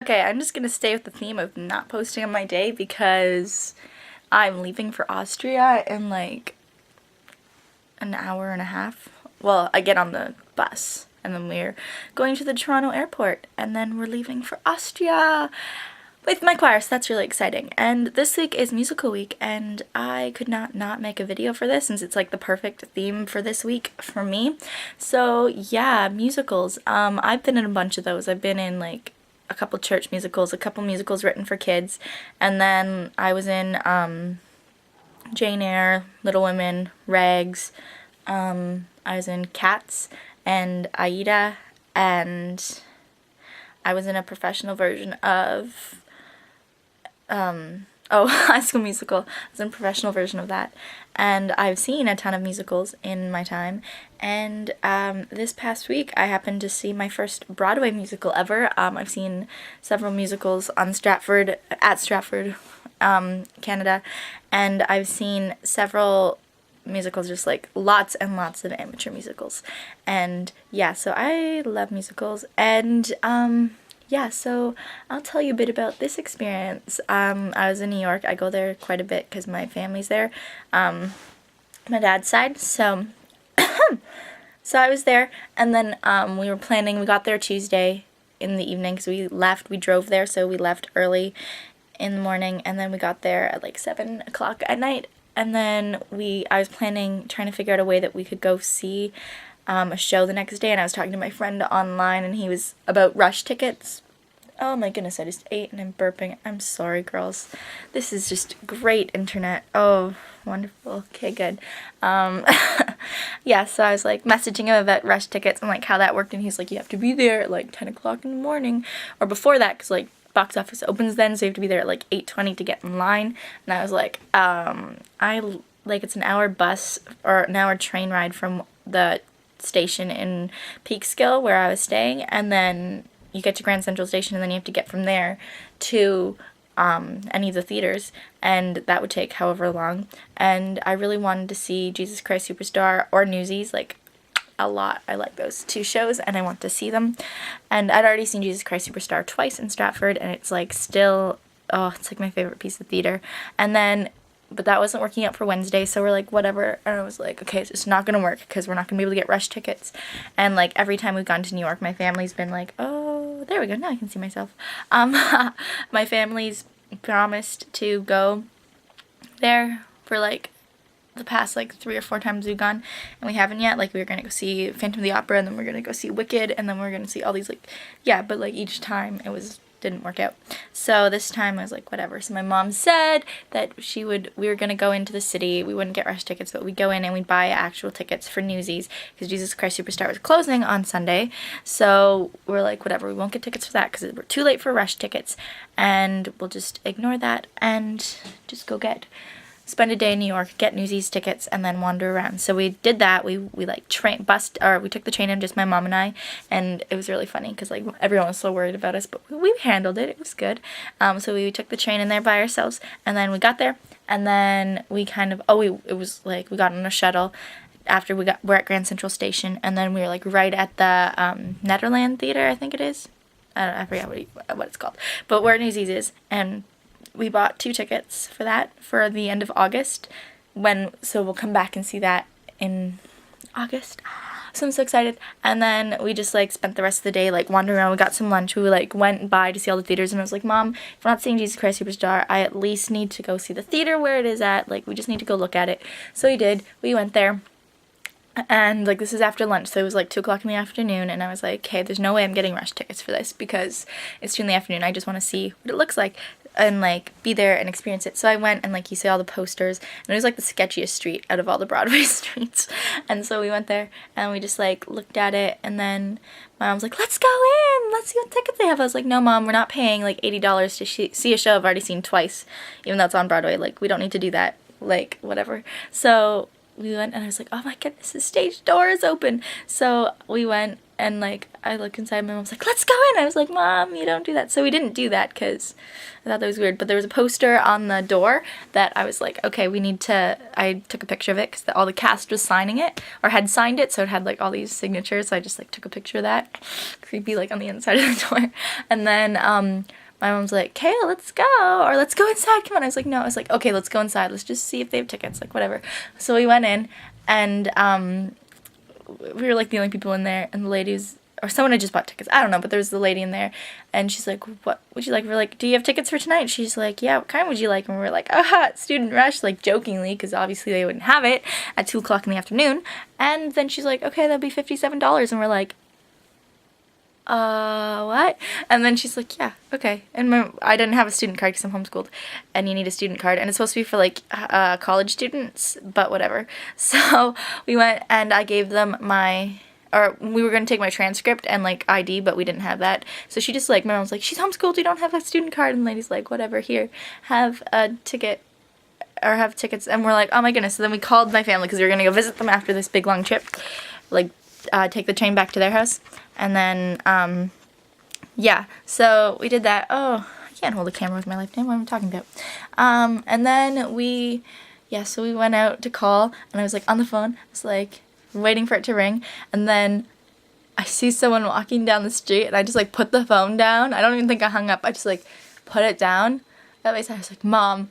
Okay, I'm just gonna stay with the theme of not posting on my day because I'm leaving for Austria in like an hour and a half. Well, I get on the bus and then we're going to the Toronto airport and then we're leaving for Austria with my choir, so that's really exciting. And this week is musical week and I could not make a video for this since it's like the perfect theme for this week for me. So yeah, musicals. I've been in a bunch of those. I've been in like a couple church musicals, a couple musicals written for kids, and then I was in Jane Eyre, Little Women, Rags, I was in Cats and Aida, and I was in a professional version of High School Musical. I was in a professional version of that, and I've seen a ton of musicals in my time, and this past week I happened to see my first Broadway musical ever. I've seen several musicals at Stratford, Canada, and I've seen several musicals, just like lots and lots of amateur musicals, and yeah, so I love musicals, and yeah, so I'll tell you a bit about this experience. I was in New York. I go there quite a bit because my family's there, my dad's side, so so I was there, and then we got there Tuesday in the evening because we drove there, so we left early in the morning, and then we got there at like 7 o'clock at night, and then I was trying to figure out a way that we could go see a show the next day, and I was talking to my friend online, and he was about Rush tickets. Oh my goodness, I just ate and I'm burping. I'm sorry, girls. This is just great internet. Oh, wonderful. Okay, good. Yeah, so I was like messaging him about Rush tickets and like how that worked, and he's like, you have to be there at like 10 o'clock in the morning, or before that, because like box office opens then, so you have to be there at like 8:20 to get in line. And I was like, it's an hour bus or an hour train ride from the station in Peekskill where I was staying, and then you get to Grand Central Station, and then you have to get from there to any of the theaters, and that would take however long. And I really wanted to see Jesus Christ Superstar or Newsies, like a lot. I like those two shows and I want to see them, and I'd already seen Jesus Christ Superstar twice in Stratford, and it's like still, oh, it's like my favorite piece of theater. And then but that wasn't working out for Wednesday, so we're like, whatever. And I was like, okay, it's not gonna work because we're not gonna be able to get Rush tickets. And like every time we've gone to New York, my family's been like, oh, there we go, now I can see myself. My family's promised to go there for like the past like 3 or 4 times we've gone, and we haven't yet. Like we were gonna go see Phantom of the Opera, and then we're gonna go see Wicked, and then we're gonna see all these, like, yeah, but like each time didn't work out. So this time I was like, whatever. So my mom said that we were gonna go into the city, we wouldn't get Rush tickets, but we'd go in and we'd buy actual tickets for Newsies because Jesus Christ Superstar was closing on Sunday. So we're like, whatever, we won't get tickets for that because we're too late for Rush tickets, and we'll just ignore that and just go spend a day in New York, get Newsies tickets, and then wander around. So we did that. We like we took the train in, just my mom and I, and it was really funny because like everyone was so worried about us, but we handled it. It was good. So we took the train in there by ourselves, and then we got there, and then we kind of we got on a shuttle after we're at Grand Central Station, and then we were like right at the Nederland Theater, I think it is. I forget what it's called, but where Newsies is, and we bought 2 tickets for that for the end of August, so we'll come back and see that in August. So I'm so excited. And then we just like spent the rest of the day like wandering around. We got some lunch. We like went by to see all the theaters, and I was like, Mom, if we're not seeing Jesus Christ Superstar, I at least need to go see the theater where it is at. Like we just need to go look at it. So we did. We went there. And like this is after lunch, so it was like 2 o'clock in the afternoon, and I was like, okay, there's no way I'm getting Rush tickets for this because it's 2 in the afternoon. I just want to see what it looks like and like be there and experience it. So I went, and like you see all the posters, and it was like the sketchiest street out of all the Broadway streets. And so we went there and we just like looked at it, and then my mom's like, let's go in, let's see what tickets they have. I was like, no, Mom, we're not paying like $80 to see a show I've already seen twice, even though it's on Broadway. Like we don't need to do that, like whatever. So we went, and I was like, oh my goodness, the stage door is open. So we went, and like I look inside, my mom's like, let's go in. I was like, Mom, you don't do that. So we didn't do that because I thought that was weird, but there was a poster on the door that I was like, okay, we need to, I took a picture of it because all the cast was signing it, or had signed it, so it had like all these signatures, so I just like took a picture of that. Creepy, like on the inside of the door. And then my mom's like, Kayla, let's go, or let's go inside, come on. I was like, no. I was like, okay, let's go inside, let's just see if they have tickets, like whatever. So we went in, and we were like the only people in there, and the ladies, or someone had just bought tickets, I don't know, but there was the lady in there, and she's like, what would you like? We're like, do you have tickets for tonight? She's like, yeah, what kind would you like? And we were like, aha, Student Rush, like jokingly, because obviously they wouldn't have it at 2 o'clock in the afternoon. And then she's like, okay, that'll be $57, and we're like, what? And then she's like, yeah, okay. And I didn't have a student card because I'm homeschooled, and you need a student card, and it's supposed to be for like college students, but whatever. So we went, and I gave them we were going to take my transcript and like ID, but we didn't have that. So she just like, my mom's like, she's homeschooled, you don't have a student card, and the lady's like, whatever, here, have a ticket, or have tickets. And we're like, oh my goodness. So then we called my family because we were going to go visit them after this big long trip, like take the train back to their house. And then, yeah, so we did that. Oh, I can't hold a camera with my left hand. What am I talking about? And then so we went out to call, and I was like on the phone. I was like waiting for it to ring, and then I see someone walking down the street, and I just like put the phone down. I don't even think I hung up. I just like put it down. That way, I was like, Mom,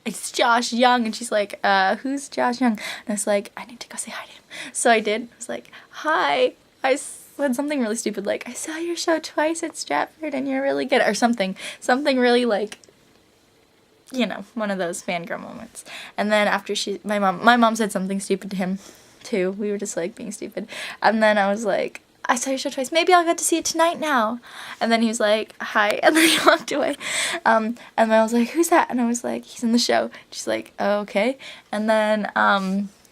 it's Josh Young. And she's like, who's Josh Young? And I was like, I need to go say hi to him. So I did. I was like, hi. I said something really stupid, like, I saw your show twice at Stratford and you're really good, or something really like, you know, one of those fangirl moments. And then after my mom said something stupid to him too. We were just like being stupid. And then I was like, I saw your show twice, maybe I'll get to see it tonight now. And then he was like, hi, and then he walked away. And my mom was like, who's that? And I was like, he's in the show. She's like, oh, okay. And then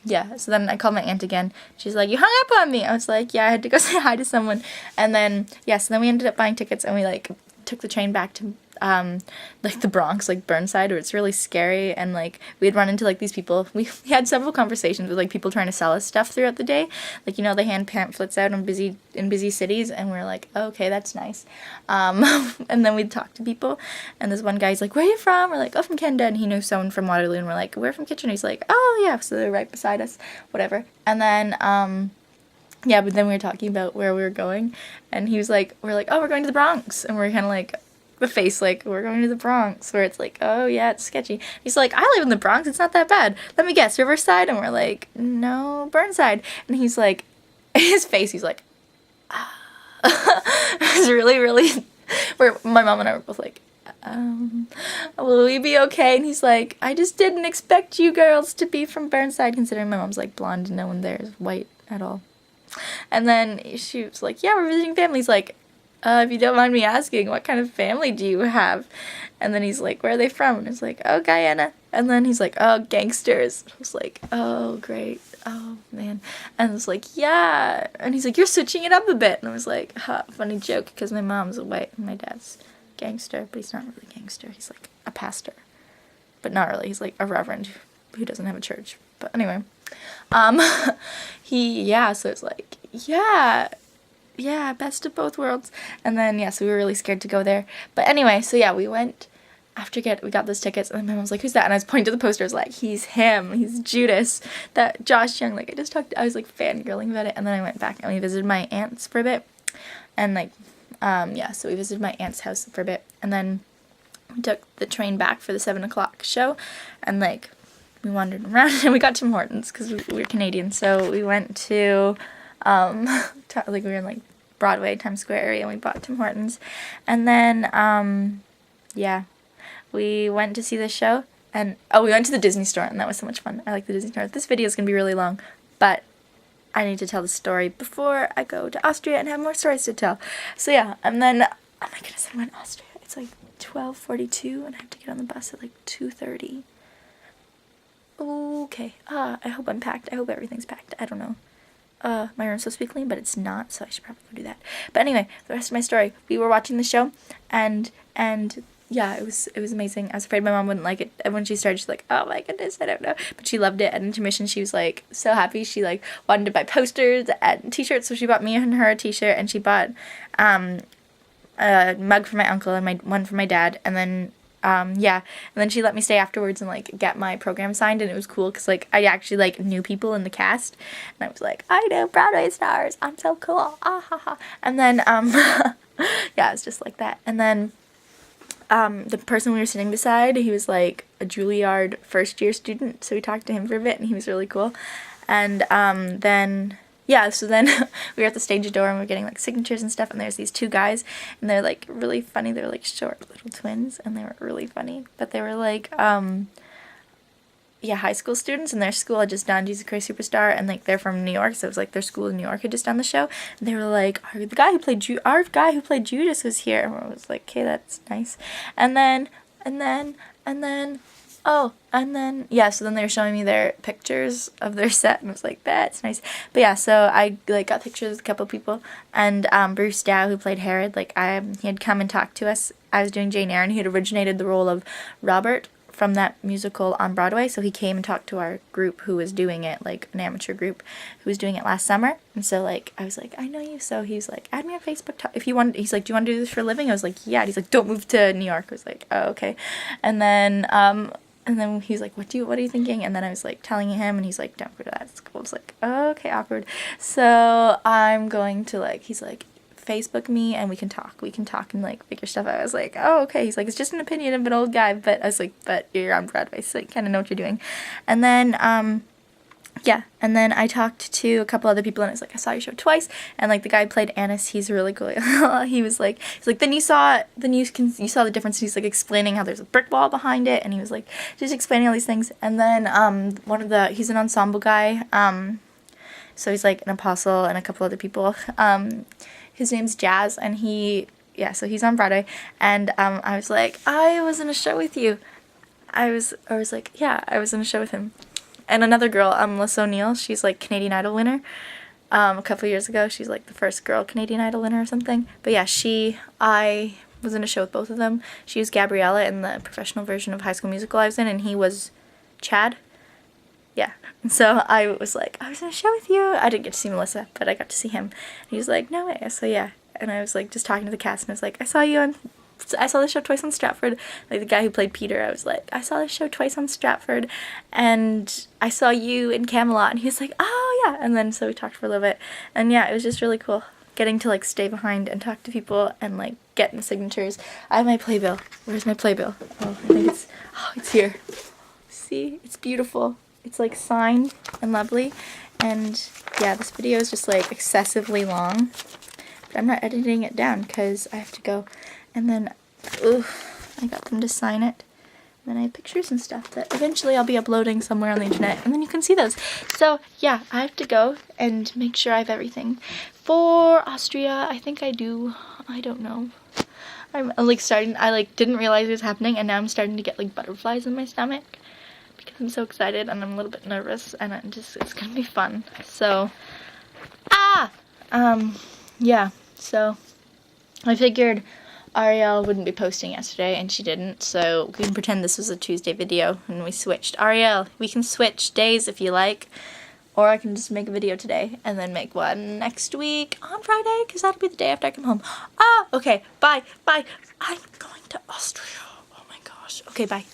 yeah, so then I called my aunt again. She's like, you hung up on me. I was like, yeah, I had to go say hi to someone. And then, yeah, so then we ended up buying tickets, and we, like, took the train back to, like, the Bronx, like, Burnside, where it's really scary, and, like, we had run into, like, these people. We had several conversations with, like, people trying to sell us stuff throughout the day. Like, you know, they hand pamphlets out in busy cities, and we're like, oh, okay, that's nice. And then we'd talk to people, and this one guy's like, where are you from? We're like, oh, from Canada, and he knew someone from Waterloo, and we're like, we're from Kitchener. He's like, oh, yeah, so they're right beside us, whatever. And then, yeah, but then we were talking about where we were going, and he was like, we're like, oh, we're going to the Bronx, and we're kind of like, the face, like, we're going to the Bronx, where it's like, oh, yeah, it's sketchy. He's like, I live in the Bronx, it's not that bad. Let me guess, Riverside? And we're like, no, Burnside. And he's like, his face, he's like, ah. It was really, really, where my mom and I were both like, will we be okay? And he's like, I just didn't expect you girls to be from Burnside, considering my mom's, like, blonde and no one there is white at all. And then she was like, yeah, we're visiting family. He's like, if you don't mind me asking, what kind of family do you have? And then he's like, where are they from? And it's like, oh, Guyana. And then he's like, oh, gangsters. I was like, oh, great. Oh, man. And I was like, yeah. And he's like, you're switching it up a bit. And I was like, funny joke, because my mom's white and my dad's gangster, but he's not really a gangster. He's like a pastor, but not really. He's like a reverend who doesn't have a church. But anyway, so it's like, yeah, best of both worlds. And then, yeah, so we were really scared to go there. But anyway, so yeah, we went we got those tickets, and then my mom was like, who's that? And I was pointing to the poster. I was like, he's him. He's Judas. That Josh Young. Like, I was like fangirling about it. And then I went back and we visited my aunt's for a bit. And like, so we visited my aunt's house for a bit. And then we took the train back for the 7 o'clock show. And like, we wandered around and we got Tim Hortons because we were Canadian. So we went to, like we were in like Broadway, Times Square area, and we bought Tim Hortons. And then, yeah, we went to see the show, and we went to the Disney store, and that was so much fun. I like the Disney store. This video is going to be really long, but I need to tell the story before I go to Austria and have more stories to tell. So yeah, and then, oh my goodness, I'm going to Austria. It's like 12:42, and I have to get on the bus at like 2:30. Okay, I hope I'm packed. I hope everything's packed. I don't know. My room's supposed to be clean, but it's not, so I should probably go do that. But anyway, the rest of my story. We were watching the show, and yeah, it was amazing. I was afraid my mom wouldn't like it. And when she started, she's like, oh my goodness, I don't know. But she loved it. At intermission, she was like so happy. She like wanted to buy posters and t-shirts. So she bought me and her a t-shirt, and she bought a mug for my uncle and one for my dad. And then yeah, and then she let me stay afterwards and like get my program signed, and it was cool because like I actually like knew people in the cast, and I was like, I know Broadway stars, I'm so cool, ah ha ha. And then yeah, it was just like that. And then the person we were sitting beside, he was like a Juilliard first year student, so we talked to him for a bit, and he was really cool. And then yeah, so then we were at the stage door and we were getting like signatures and stuff, and there's these two guys, and they're like really funny. They're like short little twins, and they were really funny. But they were like yeah, high school students, and their school had just done Jesus Christ Superstar, and like they're from New York, so it was like their school in New York had just done the show, and they were like, our guy who played Judas was here, and I was like, okay, that's nice. And then oh, and then yeah, so then they were showing me their pictures of their set, and I was like, that's nice. But yeah, so I like got pictures with a couple people, and Bruce Dow, who played Herod, like he had come and talked to us. I was doing Jane Eyre, and he had originated the role of Robert from that musical on Broadway, so he came and talked to our group who was doing it, like an amateur group who was doing it last summer. And so like I was like, I know you. So he's like, add me on Facebook if you want. He's like, do you want to do this for a living? I was like, yeah. And he's like, don't move to New York. I was like, oh, okay. And then he's like, what are you thinking? And then I was like telling him, and he's like, don't go to that school. I was like, oh, okay, awkward. So I'm going to like, he's like, Facebook me and we can talk and like figure stuff out. I was like, oh, okay. He's like, it's just an opinion of an old guy, but I was like, but you're on Broadway, so you kind of know what you're doing. And then yeah, and then I talked to a couple other people, and I was like, I saw your show twice, and like the guy who played Annis, he's really cool. He's like then you saw the difference. He's like explaining how there's a brick wall behind it, and he was like just explaining all these things. And then he's an ensemble guy, so he's like an Apostle and a couple other people. His name's Jazz, and so he's on Broadway, and I was like, I was in a show with you. I was like, yeah, I was in a show with him. And another girl, Liz O'Neill, she's like Canadian Idol winner. A couple years ago, she's like the first girl Canadian Idol winner or something. But yeah, I was in a show with both of them. She was Gabriella in the professional version of High School Musical I was in, and he was Chad. Yeah, and so I was like, I was in a show with you. I didn't get to see Melissa, but I got to see him. And he was like, no way. So yeah, and I was like just talking to the cast, and I was like, I saw the show twice on Stratford. Like the guy who played Peter, I was like, I saw the show twice on Stratford, and I saw you in Camelot. And he was like, oh yeah. And then so we talked for a little bit, and yeah, it was just really cool getting to like stay behind and talk to people and like get the signatures. I have my playbill. Where's my playbill? Oh, I think it's here. See, it's beautiful. It's like signed and lovely, and yeah, this video is just like excessively long, but I'm not editing it down because I have to go. And then I got them to sign it, and then I have pictures and stuff that eventually I'll be uploading somewhere on the internet, and then you can see those. So yeah, I have to go and make sure I have everything for Austria. I think I do. I don't know. I'm like I like didn't realize it was happening, and now I'm starting to get like butterflies in my stomach because I'm so excited, and I'm a little bit nervous, and it's gonna be fun. So yeah, so I figured Ariel wouldn't be posting yesterday, and she didn't, so we can pretend this was a Tuesday video, and we switched. Ariel, we can switch days if you like, or I can just make a video today, and then make one next week on Friday, because that'll be the day after I come home. Okay, bye, I'm going to Austria, oh my gosh. Okay, bye.